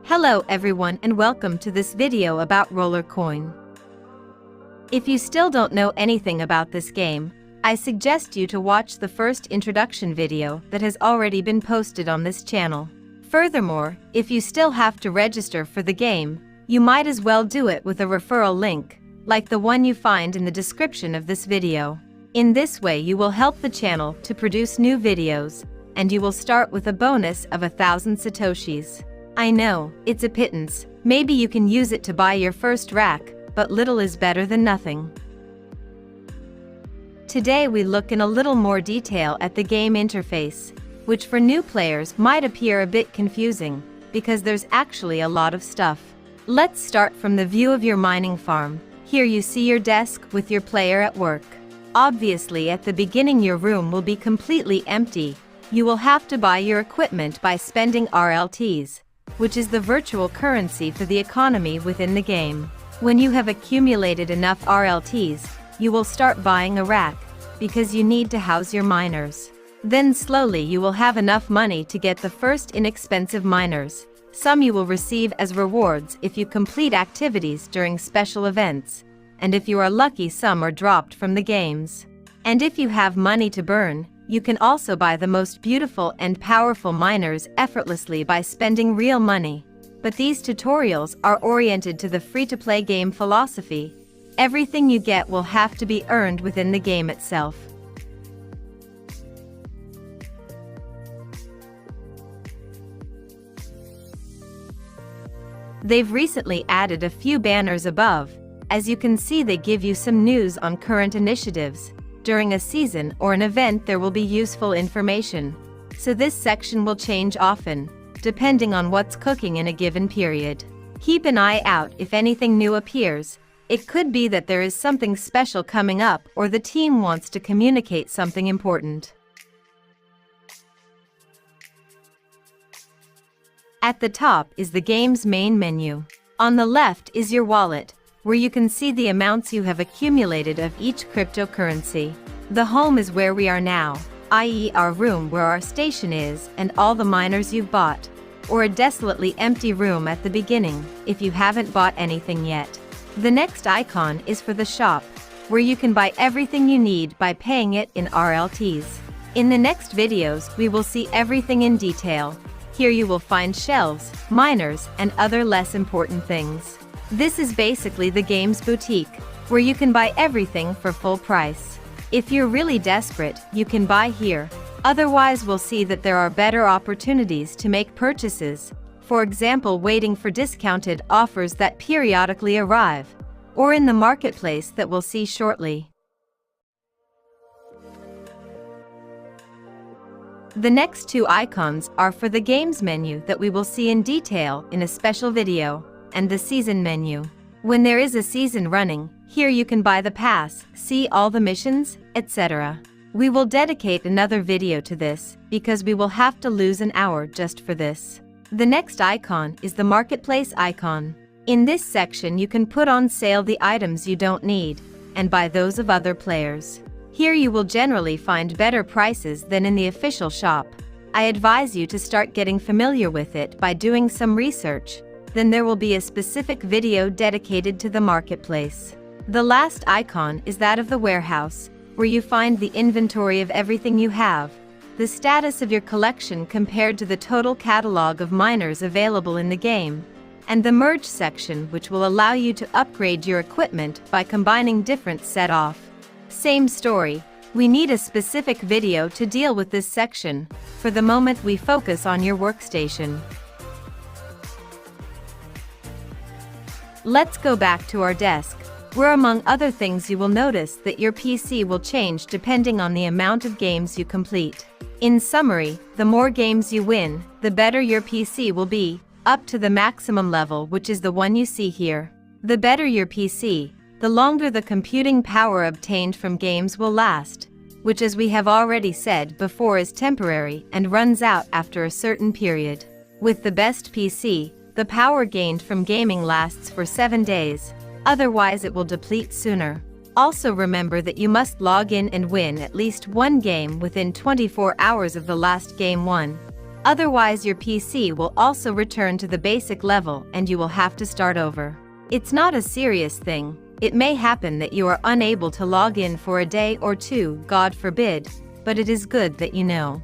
Hello everyone and welcome to this video about Rollercoin. If you still don't know anything about this game, I suggest you to watch the first introduction video that has already been posted on this channel. Furthermore, if you still have to register for the game, you might as well do it with a referral link, like the one you find in the description of this video. In this way you will help the channel to produce new videos, and you will start with a bonus of 1,000 Satoshis. I know, it's a pittance, maybe you can use it to buy your first rack, but little is better than nothing. Today we look in a little more detail at the game interface, which for new players might appear a bit confusing, because there's actually a lot of stuff. Let's start from the view of your mining farm. Here you see your desk with your player at work. Obviously at the beginning your room will be completely empty. You will have to buy your equipment by spending RLTs, which is the virtual currency for the economy within the game. When you have accumulated enough RLTs, you will start buying a rack, because you need to house your miners. Then slowly you will have enough money to get the first inexpensive miners. Some you will receive as rewards if you complete activities during special events, and if you are lucky some are dropped from the games. And if you have money to burn, you can also buy the most beautiful and powerful miners effortlessly by spending real money. But these tutorials are oriented to the free-to-play game philosophy. Everything you get will have to be earned within the game itself. They've recently added a few banners above. As you can see, they give you some news on current initiatives. During a season or an event there will be useful information. So this section will change often, depending on what's cooking in a given period. Keep an eye out if anything new appears. It could be that there is something special coming up or the team wants to communicate something important. At the top is the game's main menu. On the left is your wallet, where you can see the amounts you have accumulated of each cryptocurrency. The home is where we are now, i.e. our room where our station is and all the miners you've bought, or a desolately empty room at the beginning, if you haven't bought anything yet. The next icon is for the shop, where you can buy everything you need by paying it in RLTs. In the next videos we will see everything in detail. Here you will find shelves, miners, and other less important things. This is basically the game's boutique, where you can buy everything for full price. If you're really desperate, you can buy here. Otherwise we'll see that there are better opportunities to make purchases, for example waiting for discounted offers that periodically arrive, or in the marketplace that we'll see shortly. The next two icons are for the games menu that we will see in detail in a special video, and the season menu. When there is a season running, here you can buy the pass, see all the missions, etc. We will dedicate another video to this, because we will have to lose an hour just for this. The next icon is the marketplace icon. In this section you can put on sale the items you don't need, and buy those of other players. Here you will generally find better prices than in the official shop. I advise you to start getting familiar with it by doing some research. Then there will be a specific video dedicated to the marketplace. The last icon is that of the warehouse, where you find the inventory of everything you have, the status of your collection compared to the total catalog of miners available in the game, and the merge section, which will allow you to upgrade your equipment by combining different set-off. Same story, we need a specific video to deal with this section. For the moment we focus on your workstation. Let's go back to our desk, where among other things you will notice that your PC will change depending on the amount of games you complete. In summary, the more games you win, the better your PC will be, up to the maximum level, which is the one you see here. The better your PC, the longer the computing power obtained from games will last, which as we have already said before is temporary and runs out after a certain period. With the best PC, the power gained from gaming lasts for 7 days, otherwise it will deplete sooner. Also remember that you must log in and win at least one game within 24 hours of the last game won. Otherwise, your PC will also return to the basic level and you will have to start over. It's not a serious thing. It may happen that you are unable to log in for a day or two, God forbid, but it is good that you know.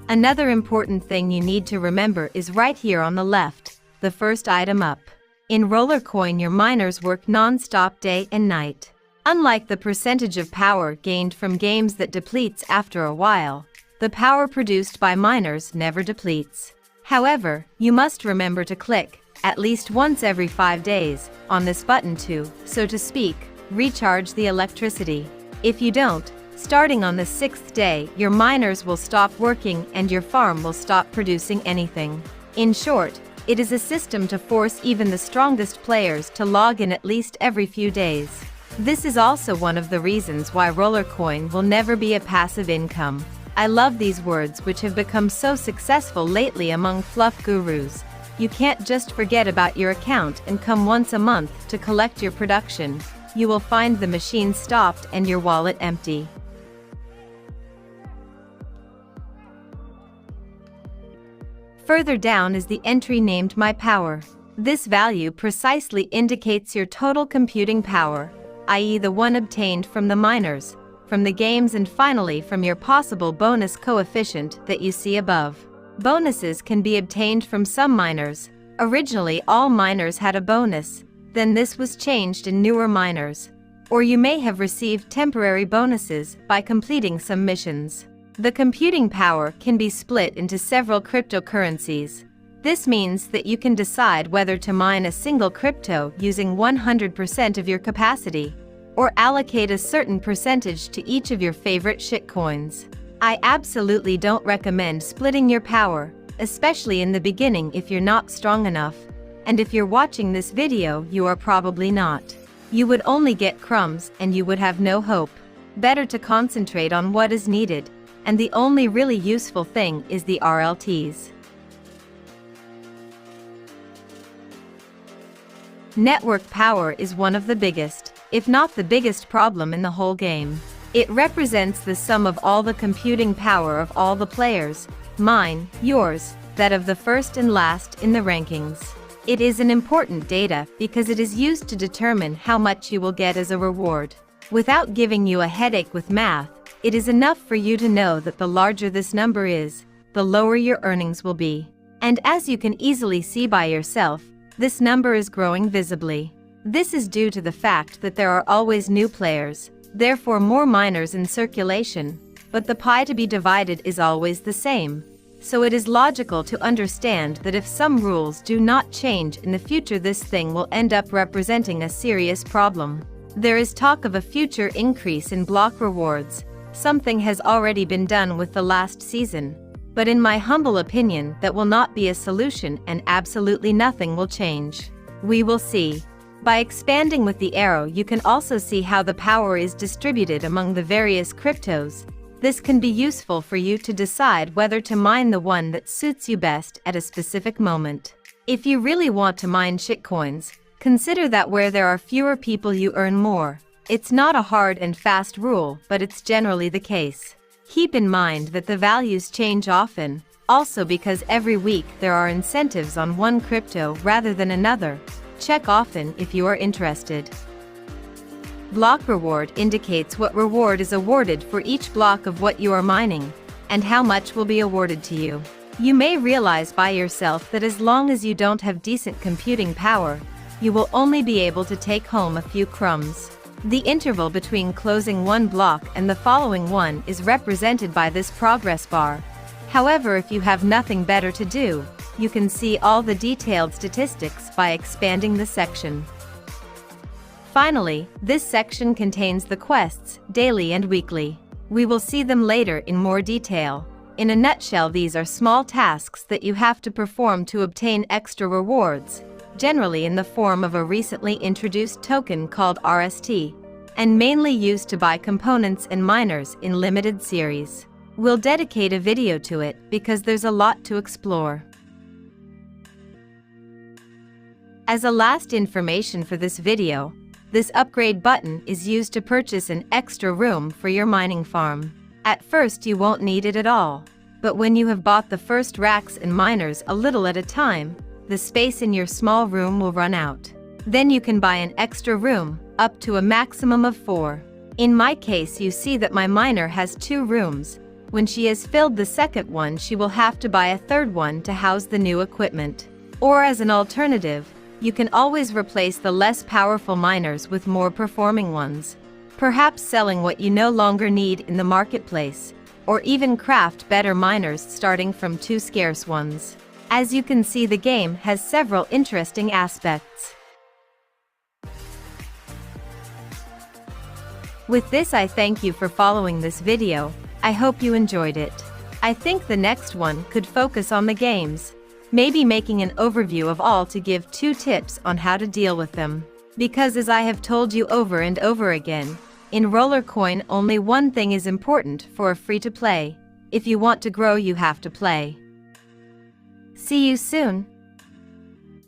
Another important thing you need to remember is right here on the left, the first item up. In Rollercoin, your miners work non-stop day and night. Unlike the percentage of power gained from games that depletes after a while, the power produced by miners never depletes. However, you must remember to click, at least once every 5 days, on this button to, so to speak, recharge the electricity. If you don't, starting on the 6th day, your miners will stop working and your farm will stop producing anything. In short, it is a system to force even the strongest players to log in at least every few days. This is also one of the reasons why Rollercoin will never be a passive income. I love these words which have become so successful lately among fluff gurus. You can't just forget about your account and come once a month to collect your production. You will find the machine stopped and your wallet empty. Further down is the entry named My Power. This value precisely indicates your total computing power, i.e. the one obtained from the miners, from the games, and finally from your possible bonus coefficient that you see above. Bonuses can be obtained from some miners. Originally, all miners had a bonus, then this was changed in newer miners. Or you may have received temporary bonuses by completing some missions. The computing power can be split into several cryptocurrencies. This means that you can decide whether to mine a single crypto using 100% of your capacity, or allocate a certain percentage to each of your favorite shitcoins. I absolutely don't recommend splitting your power, especially in the beginning if you're not strong enough, and if you're watching this video, you are probably not. You would only get crumbs and you would have no hope. Better to concentrate on what is needed, and the only really useful thing is the RLTs. Network power is one of the biggest, if not the biggest problem in the whole game. It represents the sum of all the computing power of all the players, mine, yours, that of the first and last in the rankings. It is an important data because it is used to determine how much you will get as a reward. Without giving you a headache with math, it is enough for you to know that the larger this number is, the lower your earnings will be. And as you can easily see by yourself, this number is growing visibly. This is due to the fact that there are always new players, therefore more miners in circulation, but the pie to be divided is always the same. So it is logical to understand that if some rules do not change in the future, this thing will end up representing a serious problem. There is talk of a future increase in block rewards. Something has already been done with the last season. But in my humble opinion, that will not be a solution and absolutely nothing will change. We will see. By expanding with the arrow, you can also see how the power is distributed among the various cryptos. This can be useful for you to decide whether to mine the one that suits you best at a specific moment. If you really want to mine shitcoins, consider that where there are fewer people you earn more. It's not a hard and fast rule, but it's generally the case. Keep in mind that the values change often, also because every week there are incentives on one crypto rather than another. Check often if you are interested. Block reward indicates what reward is awarded for each block of what you are mining, and how much will be awarded to you. You may realize by yourself that as long as you don't have decent computing power, you will only be able to take home a few crumbs. The interval between closing one block and the following one is represented by this progress bar. However, if you have nothing better to do, you can see all the detailed statistics by expanding the section. Finally, this section contains the quests, daily and weekly. We will see them later in more detail. In a nutshell, these are small tasks that you have to perform to obtain extra rewards, generally in the form of a recently introduced token called RST, and mainly used to buy components and miners in limited series. We'll dedicate a video to it because there's a lot to explore. As a last information for this video, this upgrade button is used to purchase an extra room for your mining farm. At first you won't need it at all. But when you have bought the first racks and miners a little at a time, the space in your small room will run out. Then you can buy an extra room, up to a maximum of 4. In my case, you see that my miner has 2 rooms. When she has filled the second one, she will have to buy a third one to house the new equipment. Or as an alternative, you can always replace the less powerful miners with more performing ones. Perhaps selling what you no longer need in the marketplace, or even craft better miners starting from 2 scarce ones. As you can see, the game has several interesting aspects. With this, I thank you for following this video. I hope you enjoyed it. I think the next one could focus on the games, maybe making an overview of all to give 2 tips on how to deal with them. Because as I have told you over and over again, in Rollercoin only one thing is important for a free-to-play. If you want to grow, you have to play. See you soon.